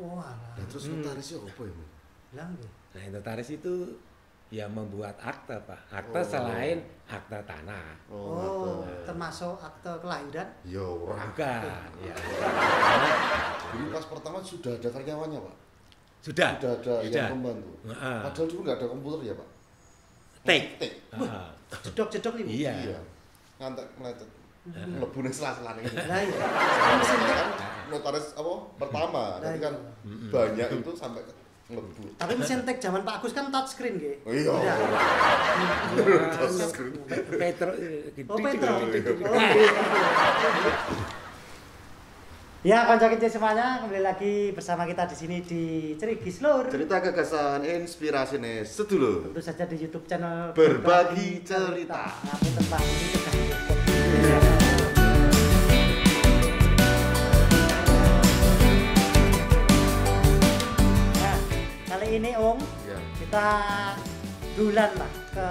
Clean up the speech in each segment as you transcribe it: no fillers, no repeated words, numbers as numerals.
Walah. Nah, terus notaris apa ya, Bu? Lah nggih. Nah, notaris itu ya membuat akte, Pak. Akte selain akte tanah. Oh, termasuk akte kelahiran? Ya ora. Bukan, ya. Dulu pas pertama sudah ada karyawannya, Pak. Sudah. Sudah ada yang membantu. Heeh. Padahal dulu nggak ada komputer ya, Pak. Tik. Tik. Heeh. Jedok-jedok nih, Bu? Iya. Iya. Ngantek melecet. Mlebu ning sela-selane. Lah iya. Mesin tik. Kan notaris apa? Pertama, nanti kan banyak itu sampai mlebu. Tapi mesin tik zaman Pak Agus kan touchscreen nggih. Oh iya. Iya. Petro. Oh, Petro. Ya, kanca kece semuanya, kembali lagi bersama kita di sini di Cerigis Lur. Cerita gagasan inspirasine sedulur. Tentu saja di YouTube channel Berbagi Cerita. Kami tentang ini Nah, kali ini Om, Ya. kita dulan lah ke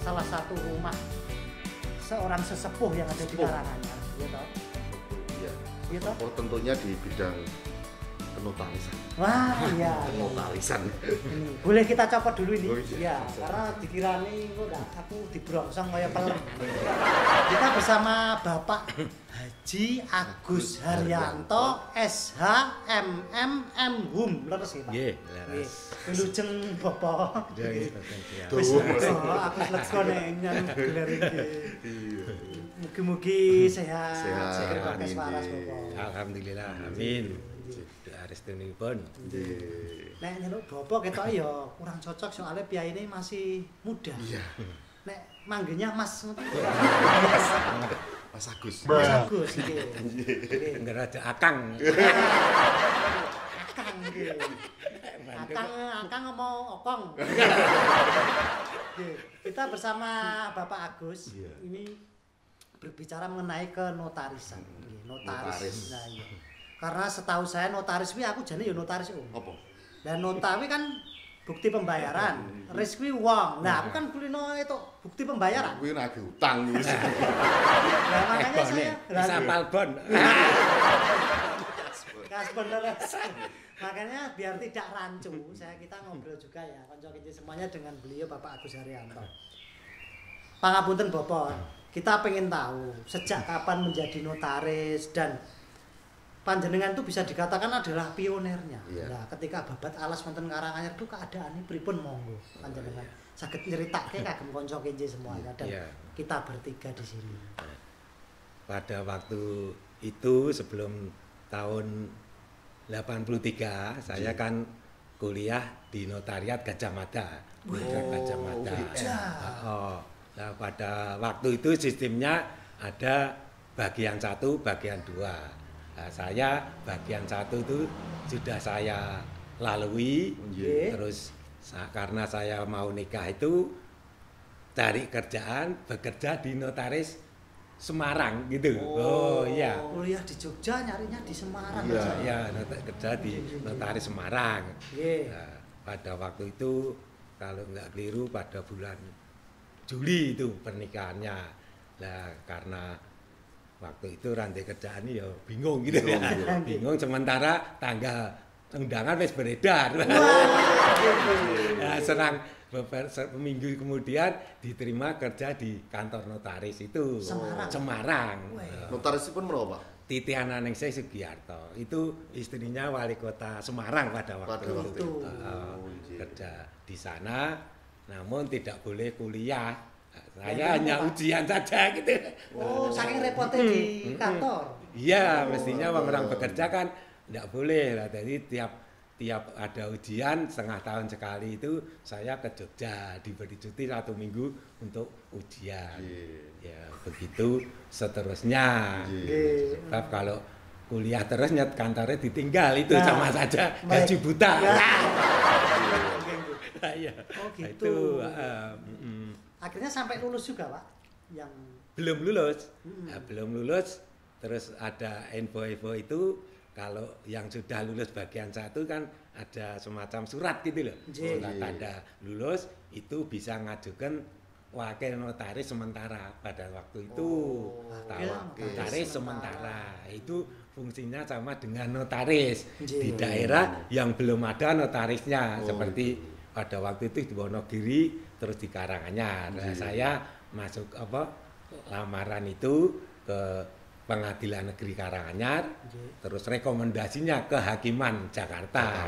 salah satu rumah seorang sesepuh yang ada di Karanganyar, gitu. Iya. Gitu. Oh, tentunya di bidang penotarisan. Wah, iya. Penotarisan. Boleh kita copot dulu ini? Oh, iya. Ya, karena dikirani aku dibrongsong kayak pelem. Kita bersama Bapak Haji Agus Haryanto SH MM Hum. Leres ya, Pak? Nggih, leres. Wilujeng Bapak. Ya, gitu, ya. Wis Tuh, Mas. aku lega neng gelar iki. Iya. Mugi-mugi sehat, Sehat, seger pakai amin, waras Ji. Bapak. Alhamdulillah, amin. Aristunipun. Nggih. Nek nyeluk bapak ketok ya kurang cocok soalnya piyai ini masih muda. Iya. Nek manggilnya Mas Mas Agus. Mas Agus iki. Nggih. Enggak ada akang. Akang iki. Akang ngomong okong. Nggih. Kita bersama Bapak Agus Iya. ini berbicara mengenai kenotarisan. Nggih, Notaris. notaris. Nah, iya. Karena setahu saya notaris kuwi aku jane ya notaris Om. Apa? Dan notawi kan bukti pembayaran, ris kuwi wong. Nah, aku kan kulino itu bukti pembayaran. Kuwi nagih utang wis. Nah, makanya saya Sapal bon. Kas bener. Makanya biar tidak rancu, kita ngobrol juga ya, kanca kece semuanya dengan beliau Bapak Agus Haryanto. Pangapunten Bapak, kita pengen tahu sejak kapan menjadi notaris dan panjenengan itu bisa dikatakan adalah pionernya. Iya. Nah, ketika babat alas wonten Karanganyar itu keadaannya pripun monggo panjenengan saged nyeritake kagem kanca kenje semuanya dan Iya. kita bertiga di sini. Pada waktu itu sebelum tahun 83 saya kan kuliah di notariat Gajah Mada. Gajah Mada. Oh, nah pada waktu itu sistemnya ada bagian 1, bagian 2. Nah, saya bagian 1 itu sudah saya lalui. Nggih. Terus karena saya mau nikah itu cari kerjaan bekerja di notaris Semarang gitu. Oh iya. Kuliah di Jogja nyarinya di Semarang. Iya. aja. Ya, kerja di notaris Semarang. Nggih. Nah, pada waktu itu kalau nggak keliru pada bulan Juli itu pernikahannya. Nah, karena waktu itu rantai kerjaan ya bingung gitu ya. Bingung sementara tanggal undangan wis beredar. Nah, serang beberapa minggu kemudian diterima kerja di kantor notaris itu Semarang. Semarang. Notarisipun menapa, Pak? Titiana Ningsih Sugiarto itu istrinya wali kota Semarang pada waktu Pada waktu itu. itu. Kerja di sana, namun tidak boleh kuliah. Saya hanya ujian saja gitu. Oh, saking repotnya di kantor. Iya, mestinya orang bekerja kan tidak boleh lah. Jadi tiap ada ujian setengah tahun sekali itu saya ke Jogja diberi cuti 1 minggu untuk ujian. Ya begitu seterusnya. Sebab kalau kuliah terusnya kantornya ditinggal itu sama saja gaji buta. Iya. Oh Nah, gitu. itu Akhirnya sampai lulus juga, Pak. Yang belum lulus. Nah, belum lulus terus ada info-info itu kalau yang sudah lulus bagian 1 kan ada semacam surat gitu loh. Nggih. Surat tanda lulus itu bisa ngajukan wakil notaris sementara pada waktu itu. Notaris sementara itu fungsinya sama dengan notaris di daerah yang belum ada notarisnya, seperti pada waktu itu di Wonogiri terus di Karanganyar. Saya masuk lamaran itu ke Pengadilan Negeri Karanganyar, terus rekomendasinya ke Hakiman Jakarta.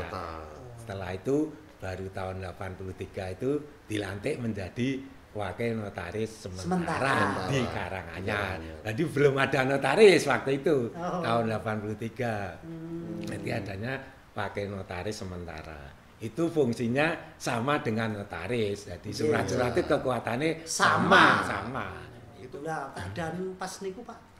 Setelah itu baru tahun 83 itu dilantik menjadi wakil notaris sementara di Karanganyar. Jadi belum ada notaris waktu itu, tahun 83. Jadi adanya wakil notaris sementara. Itu fungsinya sama dengan notaris. Jadi surat-surat itu kekuatannya sama. Itulah keadaan pas niku Pak.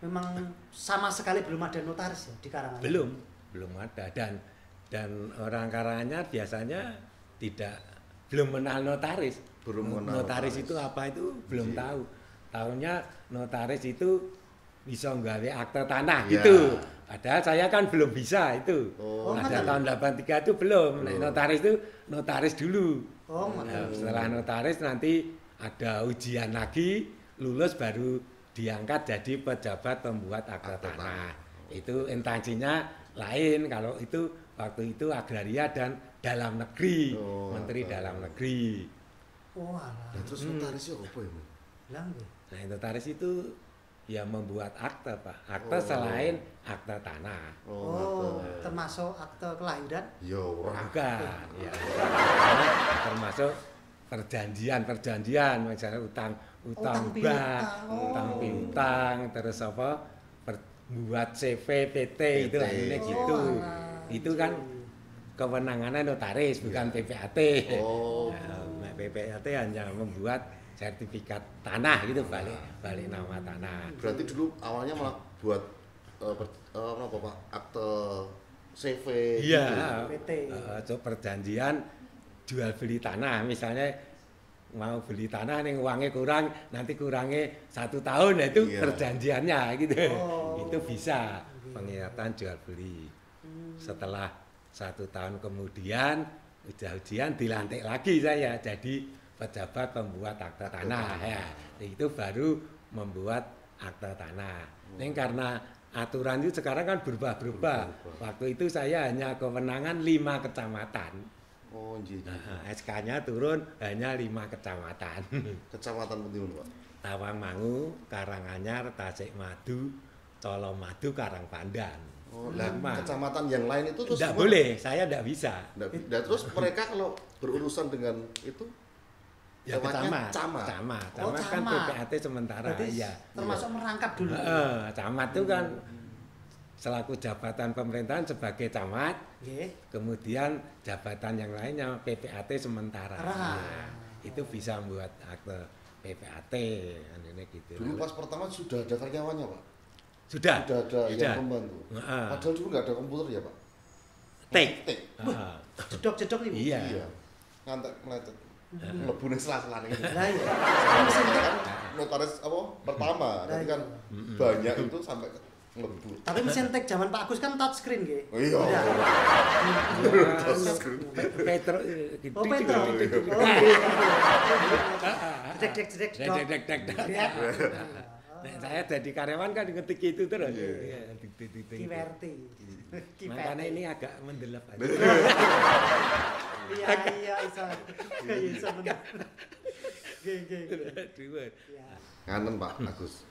Memang sama sekali belum ada notaris ya di Karanganyar. Belum ada, dan orang Karanganyar biasanya belum mengenal notaris. Notaris itu apa itu belum tahu. Taunya notaris itu bisa nggawe akte tanah gitu. Padahal saya kan belum bisa itu. Pada tahun 83 itu belum. Notaris itu notaris dulu. Setelah notaris nanti ada ujian lagi, lulus baru diangkat jadi pejabat pembuat akte tanah. Itu instansinya lain. Kalau itu waktu itu agraria dan dalam negeri, menteri dalam negeri. Terus notarisnya apa ya? Nah, notaris itu ya membuat akte Pak. Akte selain akte tanah. Termasuk akte kelahiran? Ya bukan. Ya, termasuk perjanjian, misalnya utang piutang, terus apa? Buat CV, PT itu lainnya gitu. Itu kan kewenangannya notaris, bukan PPAT. PPAT hanya membuat sertifikat tanah gitu, balik nama tanah. Berarti dulu awalnya malah buat akte CV. Iya. PT. Perjanjian jual beli tanah, misalnya mau beli tanah nih uangnya kurang, nanti kurangnya 1 tahun, nah itu perjanjiannya gitu. Itu bisa pengikatan jual beli. Setelah 1 tahun kemudian ujian dilantik lagi saya jadi pejabat pembuat akte tanah ya. Itu baru membuat akte tanah. Ini karena aturan itu sekarang kan berubah-berubah. Waktu itu saya hanya kewenangan 5 kecamatan. SK-nya turun hanya 5 kecamatan. Kecamatan penting Pak. Tawangmangu, Karanganyar, Tasikmadu, Colomadu, Karangpandan. Kecamatan yang lain itu terus tidak boleh, saya tidak bisa. Dan terus mereka kalau berurusan dengan itu ya camat kan PPAT sementara. Iya. Termasuk merangkap dulu. Camat itu kan selaku jabatan pemerintahan sebagai camat, kemudian jabatan yang lainnya PPAT sementara. Itu bisa membuat akte PPAT, gitu. Dulu pas pertama sudah ada karyawannya Pak? Sudah ada yang membantu. Padahal dulu nggak ada komputer ya Pak? Tik. Jedok ini. Iya. Ngantek meletet. Lebune sela-selane. Lah iya. Notaris pertama, tapi kan banyak itu sampai ngebut. Tapi mesin tik zaman Pak Agus kan touchscreen nggih. Iya. Touchscreen. Petro gitu. Jedek. Saya jadi karyawan kan ngetik itu terus. Kiwerti. Makanya ini agak mendelep aja. Iya, iso bener. Nganen Pak Agus,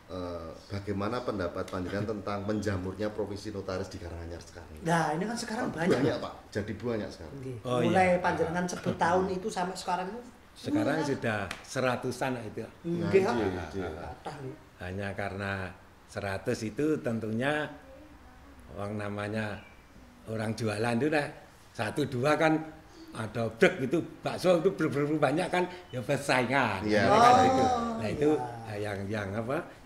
bagaimana pendapat panjenengan tentang menjamurnya profesi notaris di Karanganyar sekarang? Nah, ini kan sekarang banyak Pak, jadi banyak sekarang. Mulai panjenengan sebut tahun itu sampai sekarang itu. Sekarang sudah 100-an itu. Hanya karena 100 itu tentunya namanya orang jualan itu 1-2 kan ada brek itu bakso itu banyak kan ya persaingan. Kan itu. Nah itu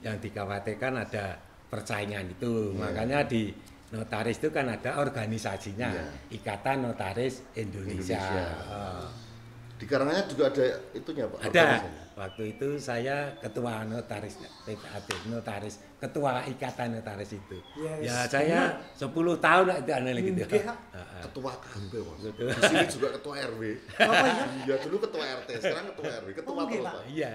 yang dikhawatirkan ada persaingan itu. Makanya di notaris itu kan ada organisasinya, Ikatan Notaris Indonesia. Di Karanganyar juga ada itunya Pak? Ada. organisasinya? Waktu itu saya ketua notaris PPAT, notaris, ketua ikatan notaris itu. Yes, Ya saya 10 tahun lah itu aneh gitu. Nggih, Kak. Ketua KB Mas. Betul. Di sini juga ketua RW. Apa ya? Iya dulu ketua RT, sekarang ketua RW, ketua Oh, nggih, terus Pak. Pak. Iya.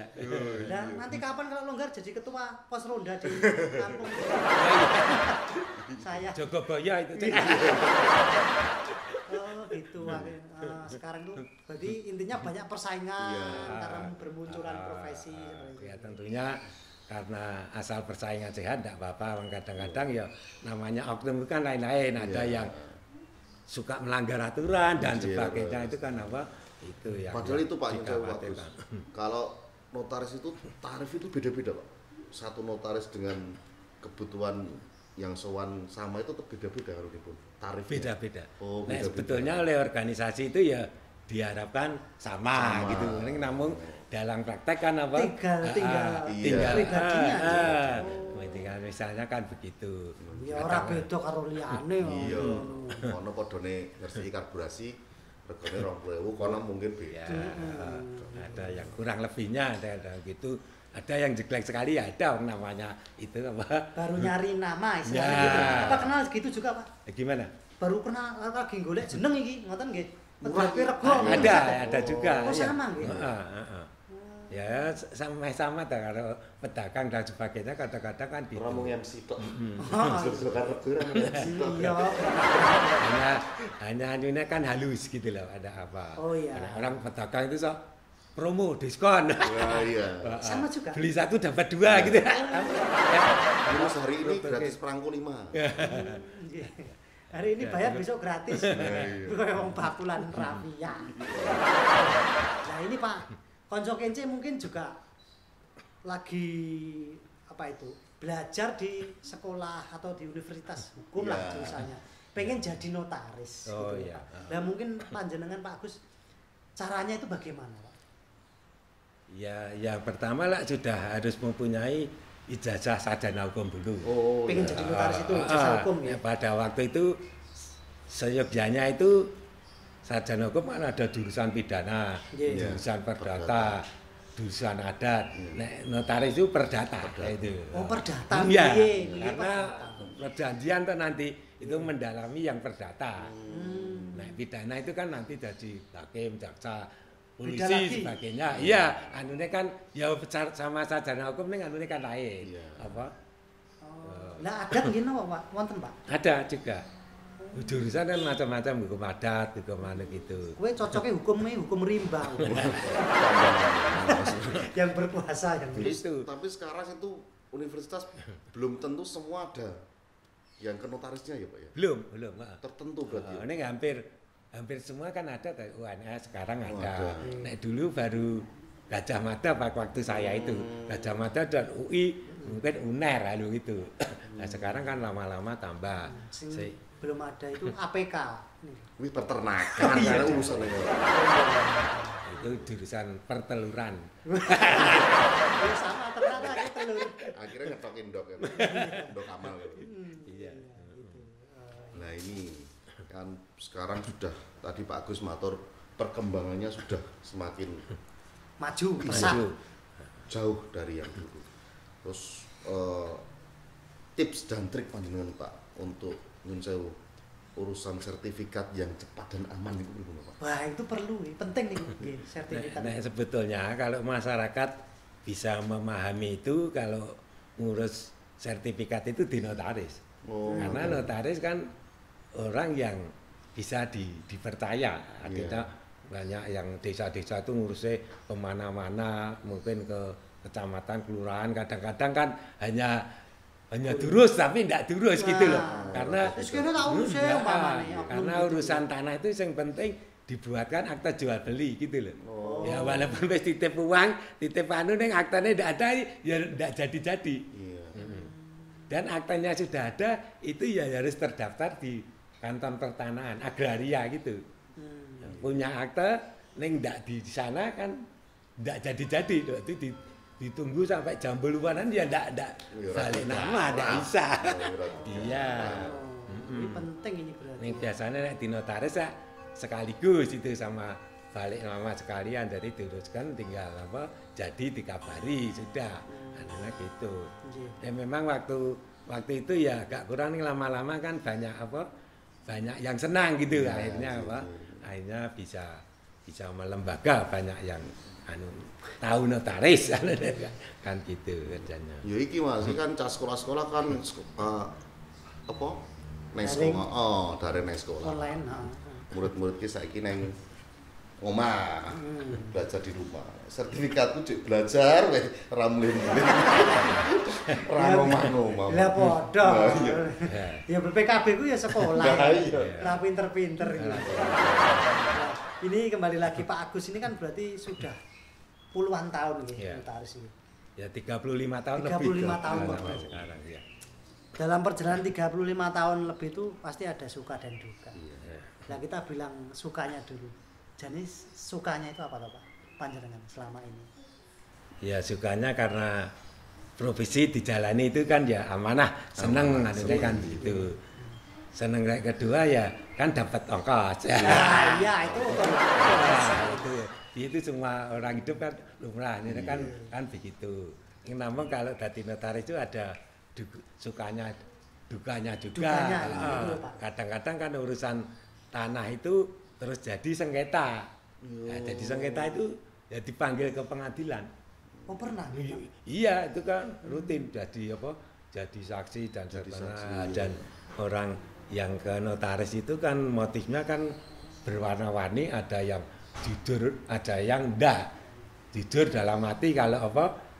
Dan nanti kapan kalau longgar jadi ketua pos ronda di kampung? Saya. Jogoboyo itu. Oh gitu. Sekarang tuh berarti intinya banyak persaingan Iya. karena bermunculan profesi seperti Ya itu. tentunya karena asal persaingan sehat tidak apa-apa. Kadang-kadang ya namanya oknum itu kan lain-lain. Ada Iya. yang suka melanggar aturan dan Iya, sebagainya. betul. Itu kan apa? Itu yang Padahal itu Pak yang saya bagus. dikhawatirkan. Kalau notaris itu tarif itu beda-beda Pak. Satu notaris dengan kebutuhan yang sowan sama itu tetap beda-beda kalau dipun. Tarifnya. Beda-beda. Oh, Nah, beda-beda. sebetulnya oleh organisasi itu ya diharapkan sama, Sama. gitu. Namun dalam praktek kan apa? Tinggal Iya. pribadinya aja. Tinggal misalnya kan begitu. Ya ora beda karo liyane. Iya. Kono padane ngersiki karburasi regane 20.000, kono mungkin Ya, beda. ada yang kurang lebihnya, ada gitu. Ada yang jelek sekali ya ada namanya itu apa? Baru nyari nama istilahnya Ya. gitu. Apa kenal gitu juga, Pak? Gimana? Baru kenal lagi golek jeneng iki, ngoten nggih. Murah. Tapi rego. Ada juga. Oh, ya. sama nggih. Ya sama kalau pedagang dan sebagainya kadang-kadang kan gitu. Ora mung MC tok. Oh, Suka rego ora mung MC tok. iya. hanya anunya kan halus gitu loh, ada apa. Oh, iya. Ada orang pedagang itu sok promo diskon. Ya iya. Sama juga. Beli satu dapat dua gitu. Terus hari ini gratis perangko 5. Nggih. Hari ini bayar besok gratis. Iya. Kayak wong bakulan rafia. Nah, ini Pak, konco Kence mungkin juga lagi apa itu? Belajar di sekolah atau di universitas hukum lah Iya. misalnya. Pengen jadi notaris Oh, gitu. iya. Pak. Nah, mungkin panjenengan Pak Agus caranya itu bagaimana, Pak? Ya, yang pertama lah sudah harus mempunyai ijazah sarjana hukum dulu. Oh. Pengen iya. jadi notaris itu jasa hukum ya. Pada waktu itu seyogyanya itu sarjana hukum kan ada jurusan pidana, Iya. jurusan perdata, jurusan adat. Nek notaris itu perdata. Itu. Oh, perdata. Iya. Piye? Karena perjanjian tuh nanti itu mendalami yang perdata. Nah, pidana itu kan nanti jadi hakim, jaksa, Beda polisi lagi. sebagainya. Iya, anunya kan ya sama sarjana hukum nih anunya kan lain. Iya. Apa? Oh. Lah adat nggih napa, Pak? Wonten, Pak? Ada juga. Jurusan kan macam-macam, hukum adat, hukum anu gitu. Kowe cocoknya hukum rimba. Yang berkuasa yang Itu. Tapi sekarang itu universitas belum tentu semua ada yang ke notarisnya ya Pak ya. Belum. Pak. Tertentu berarti. ya? Ini hampir semua kan ada UNS sekarang Oh, ada. ada. Nek dulu baru Gajah Mada waktu saya itu. Gajah Mada dan UI mungkin UNER lalu gitu. Nah, sekarang kan lama-lama tambah. Sing belum ada itu APK. Nih. Wih peternakan Iya. karena urusan ini. Itu jurusan perteluran. Ya sama ternyata kayak telur. Akhirnya ngetokin dok kan. Dok amal gitu. Iya. Nah ini kan sekarang sudah tadi Pak Agus matur perkembangannya sudah semakin Maju, pesat. Maju. jauh dari yang dulu. Terus tips dan trik panjenengan Pak untuk nyun sewu urusan sertifikat yang cepat dan aman itu gimana Pak? Wah, itu perlu, penting nih nggih, sertifikat. Nah, sebetulnya kalau masyarakat bisa memahami itu kalau ngurus sertifikat itu di notaris. Oh, Karena notaris kan orang yang bisa dipercaya. Kita banyak yang desa-desa itu ngurusnya kemana-mana, mungkin ke kecamatan, kelurahan. Kadang-kadang kan hanya durus tapi tidak durus gitu loh. Karena Terus kira tak urus ya umpamanya, oknum karena gitu. urusan tanah itu yang penting dibuatkan akta jual beli gitu loh. Oh. Ya walaupun wis titip uang, titip anu ning aktanya tidak ada ya tidak jadi-jadi. Iya. Dan aktanya sudah ada, itu ya harus terdaftar di kantor pertanahan agraria gitu. Punya akte ning ndak di sana kan ndak jadi-jadi, itu ditunggu sampai jam buluan ya ndak Iya, balik rapi. nama ndak bisa. Rapi. Iya. Oh, ini penting ini berarti. Ning biasanya nek di notaris ya sekaligus itu sama balik nama sekalian, jadi teruskan tinggal apa jadi dikabari sudah, karena gitu. Ya memang waktu itu ya agak kurang nih, lama-lama kan banyak yang senang gitu, akhirnya akhirnya bisa melembaga, banyak yang tahu notaris kan gitu kerjanya. Ya iki Mas, iki kan cas sekolah-sekolah kan nang sekolah. Dari nang sekolah. Online, Murid-murid ki saiki nang omah. Belajar di rumah. Sertifikatku cek belajar weh ra mlin-mlin. Ra omah-omah. Lah padha. Ya BPKB ku ya sekolah. Ra pinter-pinter gitu. Ini kembali lagi Pak Agus ini kan berarti sudah puluhan tahun nih notaris ini. Ya 35 tahun 35 lebih. 35 tahun sekarang ya. Dalam perjalanan 35 tahun lebih itu pasti ada suka dan duka. Iya. Nah kita bilang sukanya dulu. Jadi sukanya itu apa Pak panjenengan selama ini? Ya sukanya karena profesi dijalani itu kan ya amanah, seneng nantinya kan gitu. Seneng kayak kedua ya kan dapat ongkos. Nah, iya itu. Itu semua orang hidup kan lumrah, ini kan begitu. Namun kalau dari notaris itu ada sukanya, dukanya juga. Kadang-kadang kan urusan tanah itu terus jadi sengketa. Nah, jadi sengketa itu ya dipanggil ke pengadilan. Oh pernah? Iya itu kan rutin jadi saksi dan sebagainya. Dan orang yang ke notaris itu kan motifnya kan berwarna-warni, ada yang jujur, ada yang ndak. Jujur dalam arti kalau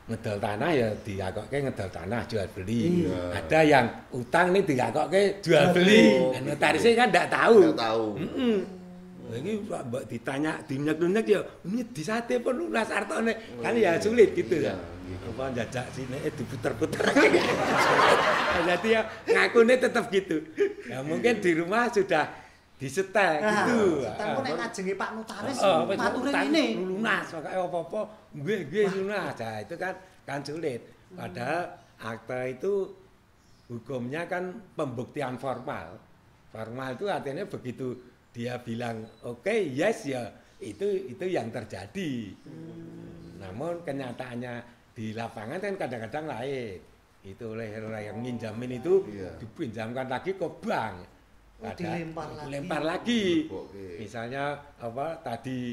ngedol tanah ya diakokke ngedol tanah jual beli. Iya. Ada yang utang nih diakokke jual beli. Notarisnya kan ndak tahu. Ndak tahu. Ini mbak ditanya dinyek-nyek ya ini di sate pun lunas artone kan ya sulit gitu ya. Apa njajak sini diputer-puter. Jadi ya ngakune tetap gitu. Ya mungkin di rumah sudah disetek gitu. Tapi nek ngajenge Pak Notaris mature ini lunas pokoke apa-apa nggih lunas. Nah itu kan sulit. Padahal akta itu hukumnya kan pembuktian formal. Formal itu artinya begitu dia bilang oke, yes ya itu yang terjadi. Namun kenyataannya di lapangan kan kadang-kadang lain. Itu oleh yang minjamin itu dipinjamkan lagi ke bank. Dilempar lagi. Misalnya tadi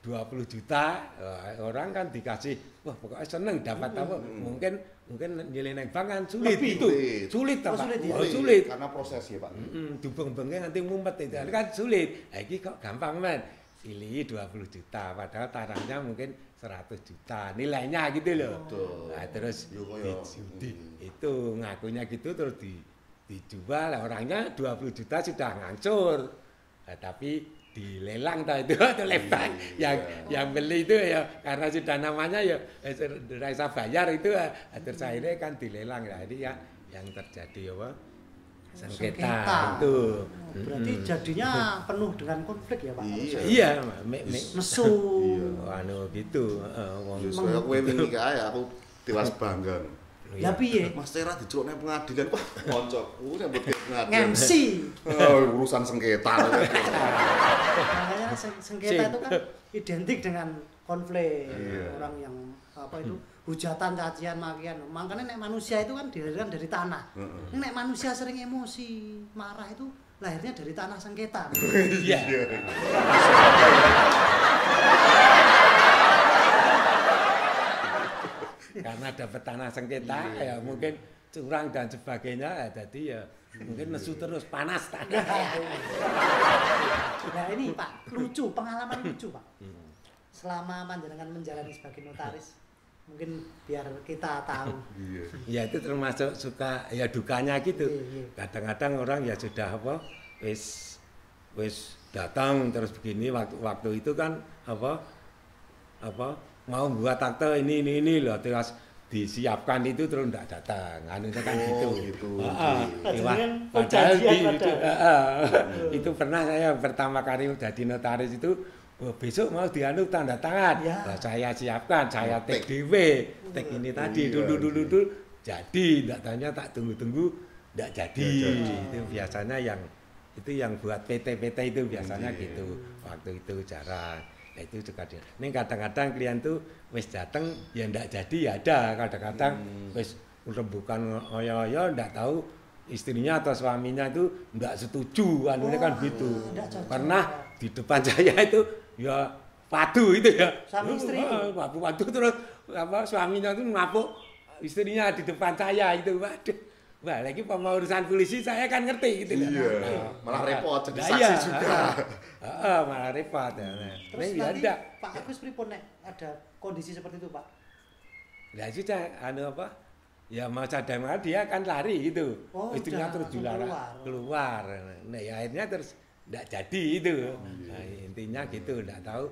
20 juta, orang kan dikasih, wah pokoknya seneng dapat apa? Mungkin nilai nang bank kan sulit itu. Sulit Pak. Sulit. Karena proses ya, Pak. Dubeng-bengnya nanti ngumpet itu kan sulit. Iki kok gampang men. Pilih 20 juta padahal tanahnya mungkin 100 juta nilainya gitu loh. Nah, terus itu ngakunya gitu terus dijual orangnya 20 juta sudah ngancur. Nah, tapi dilelang itu lebar yang beli itu ya karena sudah namanya ya rasa bayar itu terus akhirnya kan dilelang. Nah, ini ya yang terjadi sengketa itu. Berarti jadinya penuh dengan konflik ya Pak? Iya, mesu. Gitu. Saya kowe wingi kae aku tiwas bangga. Ya piye? Mas Tera diceluk nang pengadilan. Wah, koncoku nyambut ke pengadilan. Ngemsi. Urusan sengketa. Makanya sengketa itu kan identik dengan konflik. Orang yang hujatan, cacian, makian. Makanya nek manusia itu kan dilahirkan dari tanah. Nek manusia sering emosi, marah itu lahirnya dari tanah sengketa. Iya. Karena dapat tanah sengketa ya mungkin curang dan sebagainya jadi ya mungkin nesu terus panas tanah. Nah ini Pak, pengalaman lucu Pak. Selama panjenengan menjalani sebagai notaris, mungkin biar kita tahu. Ya itu termasuk suka ya dukanya gitu. Kadang-kadang orang ya sudah wis datang terus begini waktu itu kan mau buat akte ini loh terus disiapkan itu terus enggak datang. Anunya kan gitu. Padahal itu pernah saya pertama kali jadi notaris itu besok mau dianu tanda tangan. Saya siapkan, saya tek dhewe, tek ini tadi dulu jadi enggak tanya tak tunggu enggak jadi. Itu biasanya yang buat PT itu biasanya gitu. Waktu itu jarang. Nah, itu juga dia. Ini kadang-kadang klien tuh wis datang ya ndak jadi ya ada, kadang-kadang wis rembukan oyo-oyo ndak tahu istrinya atau suaminya itu ndak setuju, anunya kan gitu. Pernah di depan saya itu ya padu itu ya. Suami istri. Padu terus apa suaminya itu ngapuk istrinya di depan saya itu. Waduh. Wah, lagi urusan polisi saya kan ngerti gitu loh. Iya. Malah repot jadi iya, saksi juga. malah repot. Terus ya nanti ada. Pak Agus pripun nek ada kondisi seperti itu, Pak? Lah sudah anu apa? Ya mau cadang dia kan lari gitu. Oh, istrinya udah terus dilarang keluar. Nah, ya akhirnya terus enggak jadi itu. Nah, intinya gitu, enggak tahu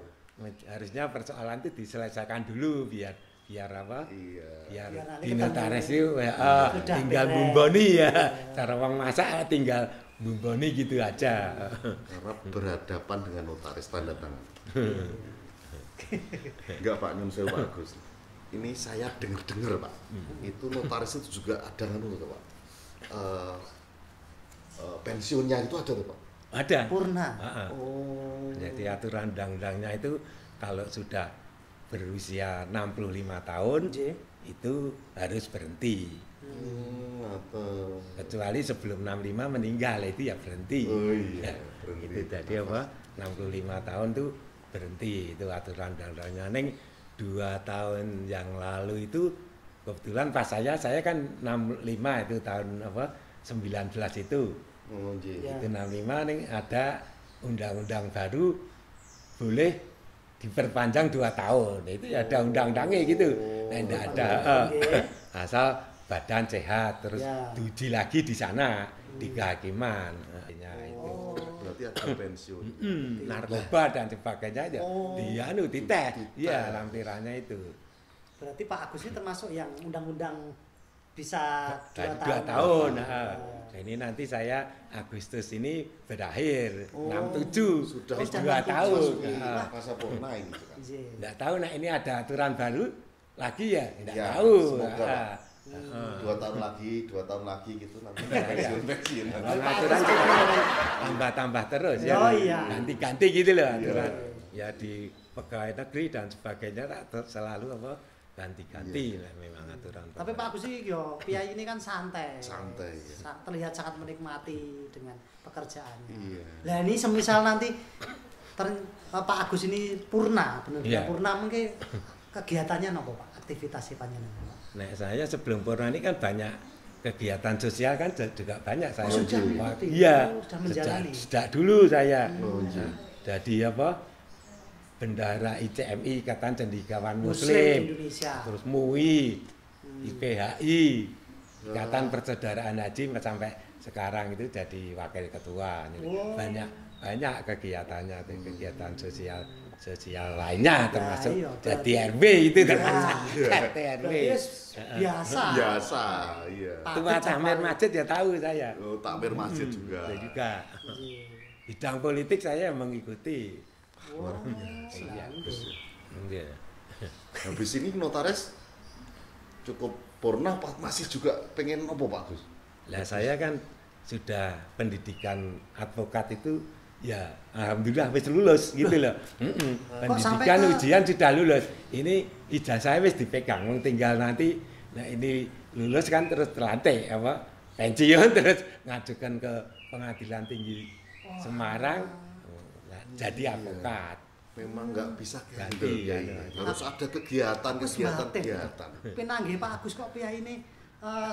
harusnya persoalan itu diselesaikan dulu biar apa? Iya. Biar nanti di ketemu. notaris itu tinggal beres. bumboni ya. Cara wong masak tinggal bumboni gitu aja. Karena berhadapan dengan notaris tanda tangan. Enggak Pak, nyun sewu Pak Agus. Ini saya dengar Pak. Itu notaris itu juga ada nganu tuh Pak. Pensiunnya itu ada tuh Pak. Ada. Purna. Oh. Jadi aturan undang-undangnya itu kalau sudah berusia 65 tahun Nggih. itu harus berhenti. Apa? Kecuali sebelum 65 meninggal itu ya berhenti. Oh iya, Ya, berhenti. itu tadi apa? 65 tahun tuh berhenti itu aturan undang-undangnya. Neng 2 tahun yang lalu itu kebetulan pas saya kan 65 itu tahun apa? 19 itu. Oh nggih. Ya. Itu 65 neng ada undang-undang baru boleh diperpanjang 2 tahun. Itu ya ada undang-undangnya gitu. Nah, enggak ada asal badan sehat terus Ya. diuji lagi di sana di kehakiman. Nah, itu. Berarti ada pensiun. Narkoba dan sebagainya aja. Dianu dites. Iya, lampirannya itu. Berarti Pak Agus ini termasuk yang undang-undang bisa 2 Dan 2 tahun. tahun. Nah, ini nanti saya Agustus ini berakhir 67 sudah wis 2 sudah tahun. Wah. Masa purna ini kan. Nggih. Enggak tahu nah ini ada aturan baru lagi ya, enggak Ya, tahu. semoga, Pak. Ah. 2 tahun lagi gitu nanti Iya. pensiun. Kalau aturan itu kan tambah-tambah terus ya. Oh, iya. Ganti-ganti gitu loh aturan. Ya di pegawai negeri dan sebagainya selalu apa ganti-ganti lah memang aturan. Tapi Pak Agus ini yo piyai ini kan santai. Santai, ya. Terlihat sangat menikmati dengan pekerjaannya. Iya. Lah ini semisal nanti Pak Agus ini purna, benar Iya. purna mungkin kegiatannya nopo Pak? Aktivitasnya panjenengan. Nah, saya sebelum purna ini kan banyak kegiatan sosial kan juga banyak saya. Oh, sudah Wah, mengikuti. iya. Oh, sudah menjalani. Sejak dulu saya. Oh, iya. Nah, jadi apa? Bendahara ICMI Ikatan Cendekiawan Muslim Muslim. Indonesia. Terus MUI, IPHI, Ikatan Persaudaraan Haji sampai sekarang itu jadi wakil ketua. Oh. Banyak kegiatannya, kegiatan sosial lainnya termasuk iya, jadi RW itu termasuk RT RW. Biasa. Biasa, iya. Tua Tamir Masjid ya tahu saya. Oh, takmir masjid juga. Saya juga. Iya. Bidang politik saya mengikuti. Wah, Iya. selalu. Iya. Habis ini notaris cukup purna Pak, masih juga pengen apa Pak Gus? Lah saya kan sudah pendidikan advokat itu ya alhamdulillah wis lulus gitu loh. sampai Pendidikan ke- ujian sudah lulus. Ini ijazah wis dipegang, wong tinggal nanti nah ini lulus kan terus terlantik apa pensiun terus ngajukan ke Pengadilan Tinggi Semarang nah, jadi advokat. Memang nggak bisa Ganti, gitu ya. ya. Harus ada kegiatan. Penangge Pak Agus kok piyai ini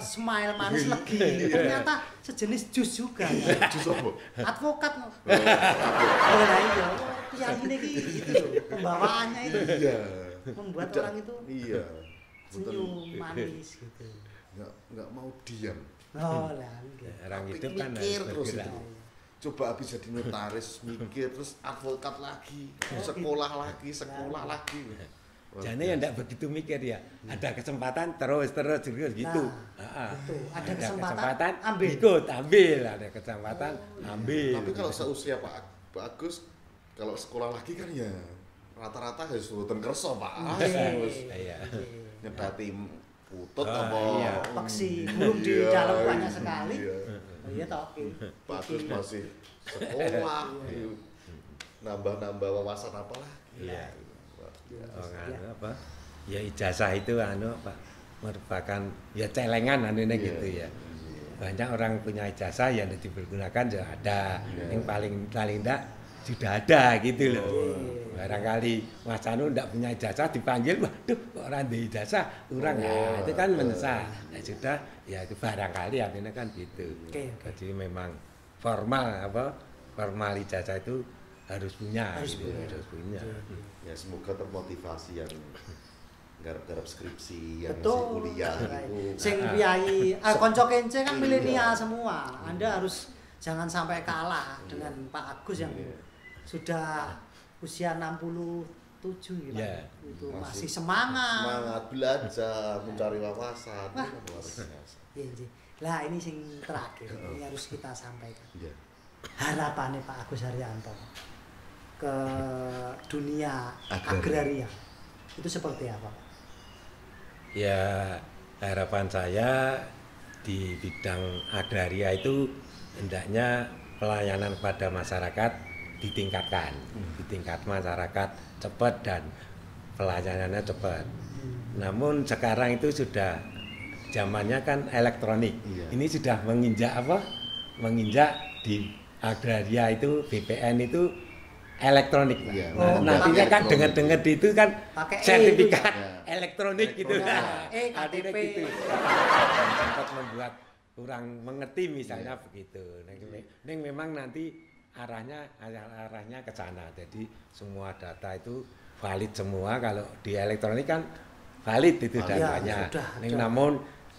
smile manis legi. Ternyata sejenis jus juga. Ya. Jus apa? Advokat. Oh, nah iya. Piyai ini gitu loh. Pembawaannya itu Iya. membuat Tidak. orang itu Iya. Betul. senyum manis gitu. Nggak mau diam. Oh lah. Gitu. Orang Tapi itu kan mikir harus terus bergerak. itu. Coba habis jadi notaris, mikir terus advokat lagi, sekolah lagi. Jadi ya enggak begitu mikir ya. Ada kesempatan terus gitu. Nah, betul. Ada Ada kesempatan, ambil. ikut, ambil. Ada kesempatan, ambil. Tapi kalau seusia Pak Agus, kalau sekolah lagi kan ya rata-rata harus urutan kerso Pak. Iya. Nyedati putut Oh, apa? iya. Peksi belum di Iya, dalam banyak sekali. iya. Oh, iya toh. Pak Agus masih sekolah. nambah wawasan apalah. Iya. Iya. Oh, anu apa? Ya ijazah itu anu Pak merupakan ya celengan anunya Iya. gitu ya. Banyak orang punya ijazah yang dipergunakan ya ada. Iya. Yang paling enggak sudah ada gitu loh. Iya. Barangkali Mas Anu enggak punya ijazah dipanggil, waduh kok orang di ijazah kurang Oh, itu kan mendesak. Nah, sudah ya itu barangkali artinya kan gitu. Oke, oke. Jadi memang formal ijazah itu harus punya Harus gitu, punya. harus punya. Ya semoga termotivasi yang garap-garap skripsi, yang Betul. masih kuliah itu. Sing piyai kanca kence kan milenial semua. Anda harus jangan sampai kalah dengan Pak Agus yang Iya. sudah usia 67 gitu. Iya. Itu masih semangat. Semangat belajar, mencari wawasan. Wah. Itu kan luar biasa. Iya, iya. Lah ini sing terakhir, ini harus kita sampaikan. Iya. Harapannya Pak Agus Haryanto ke dunia Agraria. agraria itu seperti apa, Pak? Ya harapan saya di bidang agraria itu hendaknya pelayanan pada masyarakat ditingkatkan, ditingkat masyarakat cepat dan pelayanannya cepat. Namun sekarang itu sudah zamannya kan elektronik. Iya. Ini sudah menginjak apa? Menginjak di agraria itu BPN itu elektronik. Pak. Iya, Nah, oh, nantinya kan elektronik. dengar-dengar itu kan Pakai E sertifikat itu. elektronik gitu. Elektronik. Nah, artinya KTP. gitu. Sempat membuat kurang mengerti misalnya begitu. Ini memang nanti arahnya ke sana. Jadi semua data itu valid semua. Kalau di elektronik kan valid itu Valid. datanya. Ya, sudah.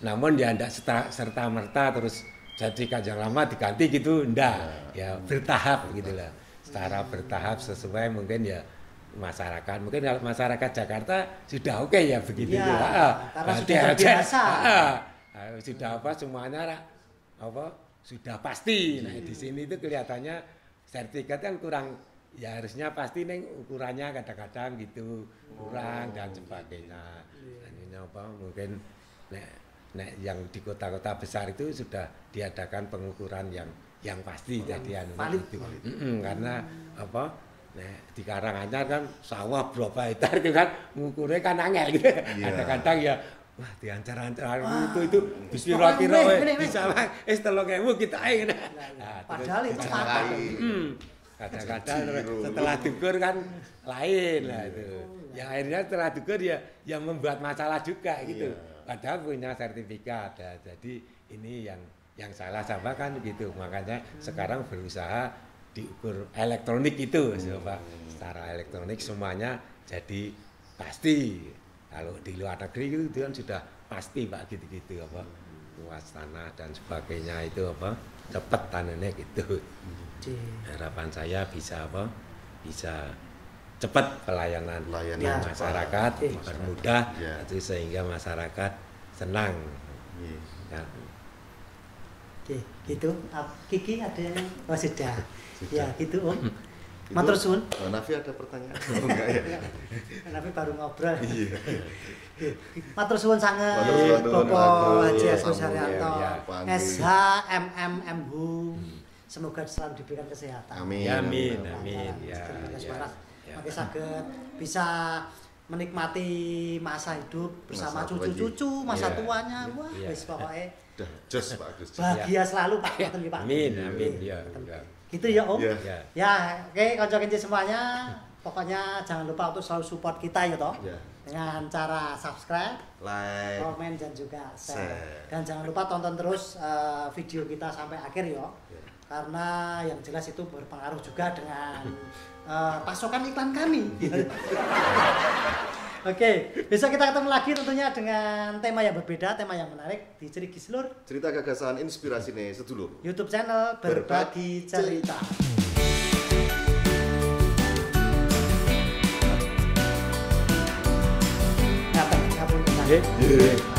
Namun ya tidak serta merta terus sertifikat yang lama diganti gitu, enggak. Ya bertahap gitu lah. Secara bertahap sesuai mungkin ya masyarakat. Mungkin kalau masyarakat Jakarta sudah oke ya begitu. Ya, karena Ganti sudah aja. terbiasa. Sudah apa semuanya apa sudah pasti. Nah, di sini itu kelihatannya sertifikat kan kurang, ya harusnya pasti neng ukurannya kadang-kadang gitu kurang dan sebagainya. Ini apa mungkin nek yang di kota-kota besar itu sudah diadakan pengukuran yang pasti jadi anu valid. itu. Karena apa? Nek di Karanganyar kan sawah berapa hektar itu kan ngukurnya kan angel gitu. Iya. Kadang-kadang ya wah diancar-ancar itu kira-kira bisa lah 3.000 kita ae. Nah, Padahal itu terus patah. kadang-kadang Jiro. setelah dukur kan lain lah itu. Ya akhirnya setelah dukur ya yang membuat masalah juga gitu. Iya. Padahal punya sertifikat. Nah, jadi ini yang salah sama kan gitu. Makanya sekarang berusaha diukur elektronik itu, Pak. Secara elektronik semuanya jadi pasti. Kalau di luar negeri itu kan sudah pasti Pak gitu-gitu apa luas tanah dan sebagainya itu apa cepet tanahnya gitu. Harapan saya bisa apa? Bisa cepat pelayanan Pelayanan masyarakat cepat. dipermudah Ya. itu sehingga masyarakat senang. Iya. Ya. Oke, gitu. Kiki ada yang sudah. Sudah. Ya, gitu Om. Itu, Matur suwun. Nafi ada pertanyaan? Oh, enggak ya? Tapi baru ngobrol. Iya. Matur suwun sanget Matur suwun, Bapak Agus. Haji Iya, Agus Haryanto, ya, panggil. SHMMMHU. Semoga selalu diberikan kesehatan. Amin. Ya, amin, Lancaran, amin. Ya, segala ya, waras. ya. Maka saged bisa menikmati masa hidup bersama Masa cucu-cucu, masa Iya. tuanya. Wah, Iya. wis pokoknya Dah, jos Pak Agus. bahagia selalu Pak. Ngoten nggih, Pak. Amin, amin. Ya, ya. Gitu ya Om. Iya. Ya. Ya, oke kanca kinci semuanya. Pokoknya jangan lupa untuk selalu support kita ya toh. Ya. Dengan cara subscribe, Like. komen dan juga share. Share. Dan jangan lupa tonton terus video kita sampai akhir ya. Ya. Karena yang jelas itu berpengaruh juga dengan pasokan iklan kami. Oke, besok kita ketemu lagi tentunya dengan tema yang berbeda, tema yang menarik di Cerigi Selur Cerita gagasan inspirasi nih sedulur. YouTube channel Berbagi Cerita. Ngapain? Nggih.